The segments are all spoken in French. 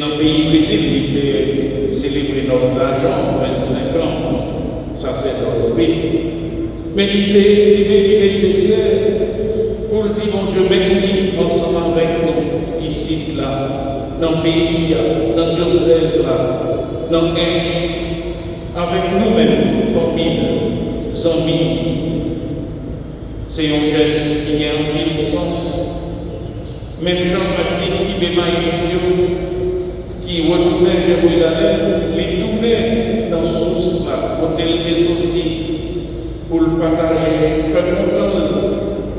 dans le pays Brésil, il était célébré notre argent, 25 ans, sacerdoce. Mais il était estimé nécessaire pour dire, mon Dieu, merci, ensemble avec nous, ici, là, dans le pays, dans le diocèse, là, dans l'Èche, avec nous-mêmes, famille, amis. C'est un geste qui a un mille sens. Même Jean-Baptiste Emmaüs, qui retournait à Jérusalem, les tournait dans ce source là, côté des sorties, pour le partager, pas content,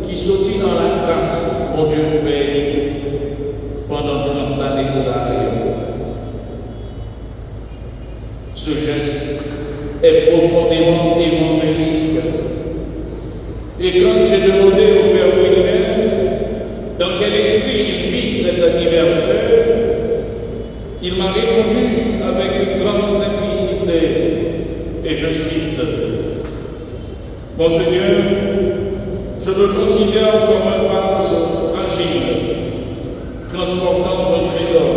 qui sortit dans la grâce, mon Dieu fait, pendant 30 ans d'exil. Ce geste est profondément évangélique. Et quand j'ai demandé au Père Wilmer dans quel esprit il vit cet anniversaire, il m'a répondu avec une grande simplicité, et je cite, « Monseigneur, je me considère comme un vase fragile, transportant mon trésor,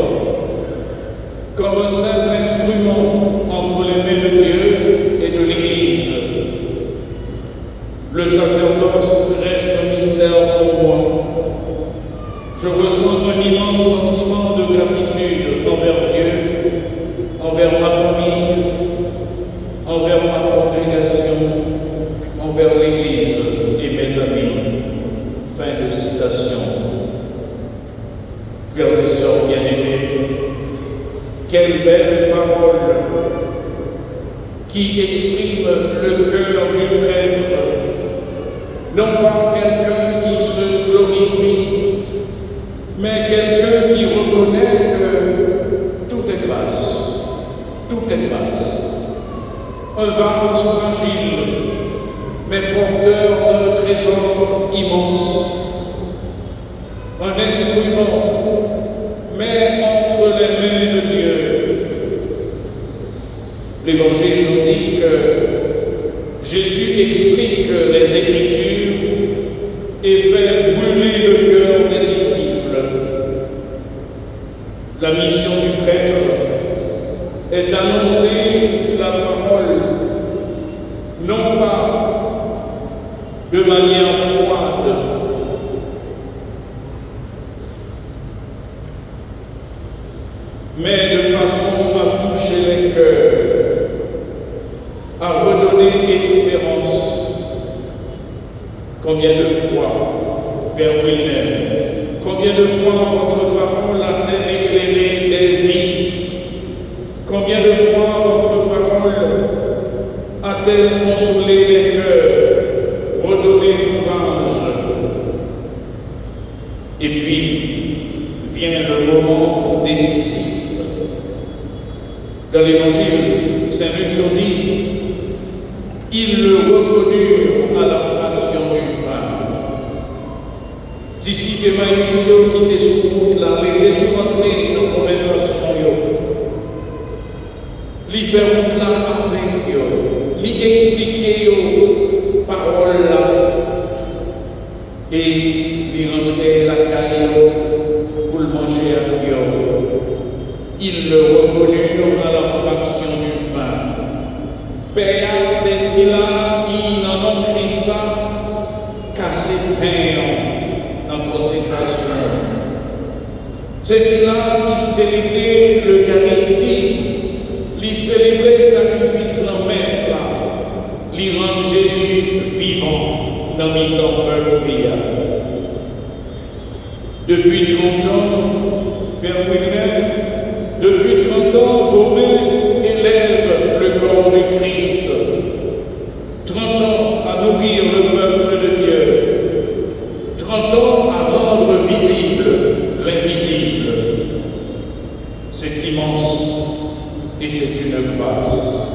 comme un simple instrument entre les mains de Dieu et de l'Église. Le sacerdoce reste un mystère pour moi. Je ressens un immense sentiment de gratitude envers Dieu, envers ma famille, envers ma congrégation, envers l'Église et mes amis. » Fin de citation. Frères et sœurs bien-aimés, quelle belle parole qui exprime le cœur du prêtre, non pas quelqu'un qui se glorifie, mais quelqu'un qui reconnaît que tout est grâce, tout est grâce. Un vase fragile, mais porteur d'un trésor immense. Un instrument, mais entre les mains de Dieu. L'Évangile nous dit que Jésus explique les Écritures et fait brûler le cœur des disciples. La mission du prêtre est d'annoncer la parole, non pas de manière froide, mais de façon à toucher les cœurs, à redonner espérance. Combien de fois, Père Wilmer, combien de fois votre parole a-t-elle éclairé des vies? Combien de fois votre parole a-t-elle consolé les cœurs, redonné courage? Et puis vient le moment décisif. Dans l'Évangile, Saint Luc nous dit, ils le reconnurent à la fraction du pain. Disciples Emmaüs qui étaient sous route là, mais Jésus rentrait dans la conversation, lui faire route là avec eux, lui expliquer aux paroles là, et lui rentrer la caille pour le manger avec eux. Ils le reconnurent à la fraction du pain. Père, c'est cela qui n'en ont Christ cassé pain en consécration. C'est cela qui célébrait l'Eucharistie, qui célébrait le sacrifice en messe, qui rend Jésus vivant dans le peuple. Depuis 30 ans, Père Wilmer, depuis 30 ans, vos mains élèvent le corps du Christ. 30 ans à nourrir le peuple de Dieu. 30 ans à rendre visible l'invisible. C'est immense et c'est une grâce.